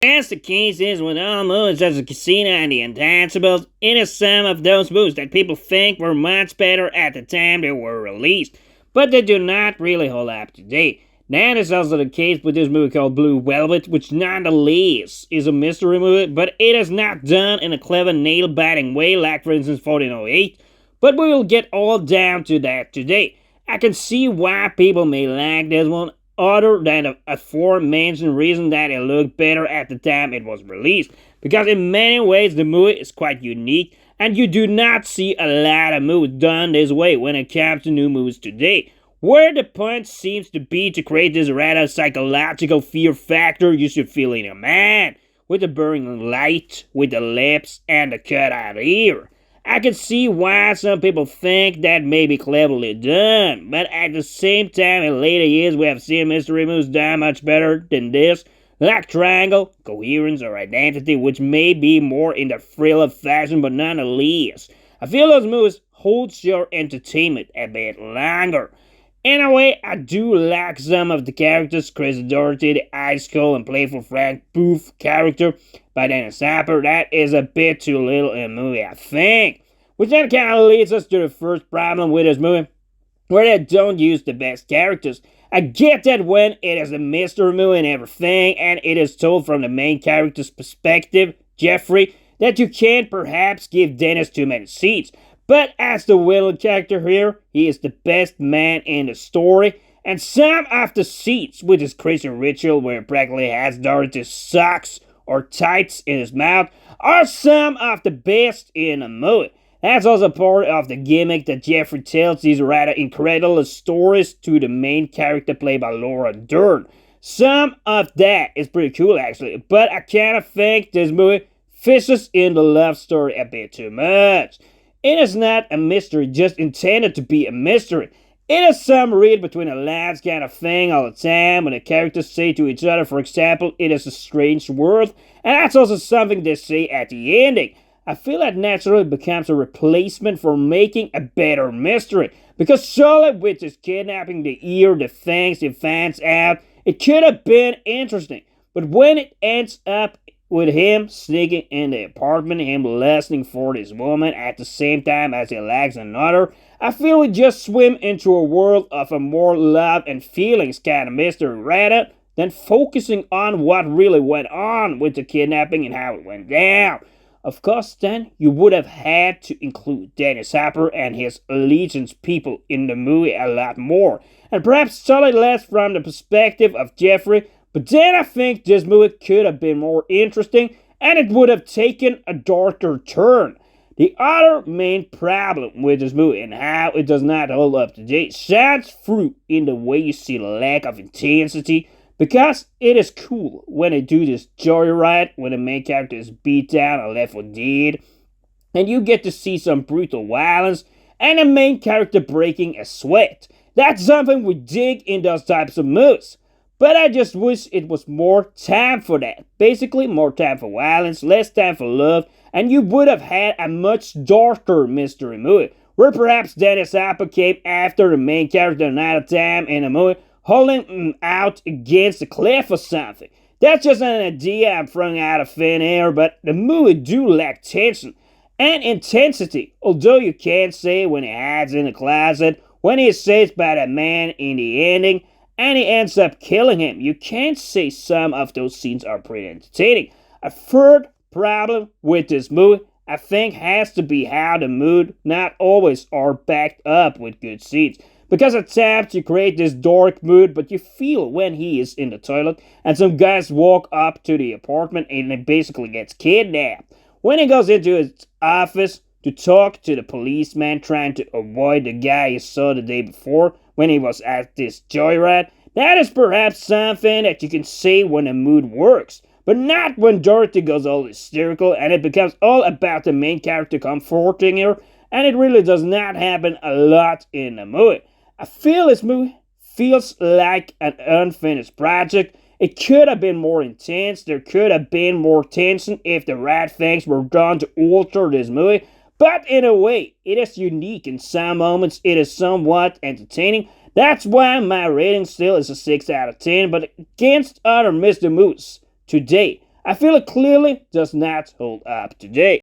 As the case is with all movies such as Casino and The Untouchables, it is some of those movies that people think were much better at the time they were released, but they do not really hold up today. That is also the case with this movie called Blue Velvet, which nonetheless is a mystery movie, but it is not done in a clever nail-biting way like, for instance, 1408. But we will get all down to that today. I can see why people may like this one, other than the aforementioned reason that it looked better at the time it was released. Because in many ways the movie is quite unique, and you do not see a lot of movies done this way when it comes to new movies today. Where the point seems to be to create this rather psychological fear factor you should feel in a man, with the burning light, with the lips, and the cut out ear. I can see why some people think that may be cleverly done, but at the same time, in later years, we have seen mystery movies done much better than this, like Triangle, Coherence, or Identity, which may be more in the thriller fashion, but nonetheless, I feel those movies hold your entertainment a bit longer. In a way, I do like some of the characters. Chris Doherty, the ice cold and playful Frank Booth character by Dennis Hopper. That is a bit too little in the movie, I think. Which then kind of leads us to the first problem with this movie, where they don't use the best characters. I get that when it is a mystery movie and everything, and it is told from the main character's perspective, Jeffrey, that you can't perhaps give Dennis too many seats. But as the villain character here, he is the best man in the story, and some of the scenes with his crazy ritual where he practically has Dorothy's socks or tights in his mouth are some of the best in the movie. That's also part of the gimmick that Jeffrey tells these rather incredible stories to the main character played by Laura Dern. Some of that is pretty cool actually, but I kind of think this movie fishes in the love story a bit too much. It is not a mystery just intended to be a mystery. It is some read between the lines kind of thing all the time when the characters say to each other, for example, it is a strange world, and that's also something they say at the ending. I feel that naturally becomes a replacement for making a better mystery, because surely with his kidnapping the ear, the things he finds out, it could have been interesting. But when it ends up with him sneaking in the apartment, him lusting for this woman at the same time as he likes another, I feel we just swim into a world of a more love and feelings kind of mystery rather than focusing on what really went on with the kidnapping and how it went down. Of course, then, you would have had to include Dennis Hopper and his Allegiance people in the movie a lot more, and perhaps solid less from the perspective of Jeffrey. But then I think this movie could have been more interesting and it would have taken a darker turn. The other main problem with this movie and how it does not hold up today shines through in the way you see the lack of intensity, because it is cool when they do this joyride when the main character is beat down or left for dead, and you get to see some brutal violence and the main character breaking a sweat. That's something we dig in those types of movies. But I just wish it was more time for that. Basically, more time for violence, less time for love, and you would have had a much darker mystery movie, where perhaps Dennis Hopper came after the main character another time in the movie, holding him out against the cliff or something. That's just an idea I'm throwing out of thin air, but the movie do lack tension and intensity, although you can't say when he hides in the closet, when he is saved by the man in the ending, and he ends up killing him. You can't say some of those scenes are pretty entertaining. A third problem with this movie, I think, has to be how the mood not always are backed up with good scenes. Because at times you create this dark mood, but you feel when he is in the toilet, and some guys walk up to the apartment and he basically gets kidnapped. When he goes into his office to talk to the policeman trying to avoid the guy he saw the day before when he was at this joyride, that is perhaps something that you can say when the mood works, but not when Dorothy goes all hysterical and it becomes all about the main character comforting her, and it really does not happen a lot in the movie. I feel this movie feels like an unfinished project. It could have been more intense, there could have been more tension if the right things were done to alter this movie, but in a way, it is unique in some moments, it is somewhat entertaining. That's why my rating still is a 6 out of 10, but against other Mr. Moose today, I feel it clearly does not hold up today.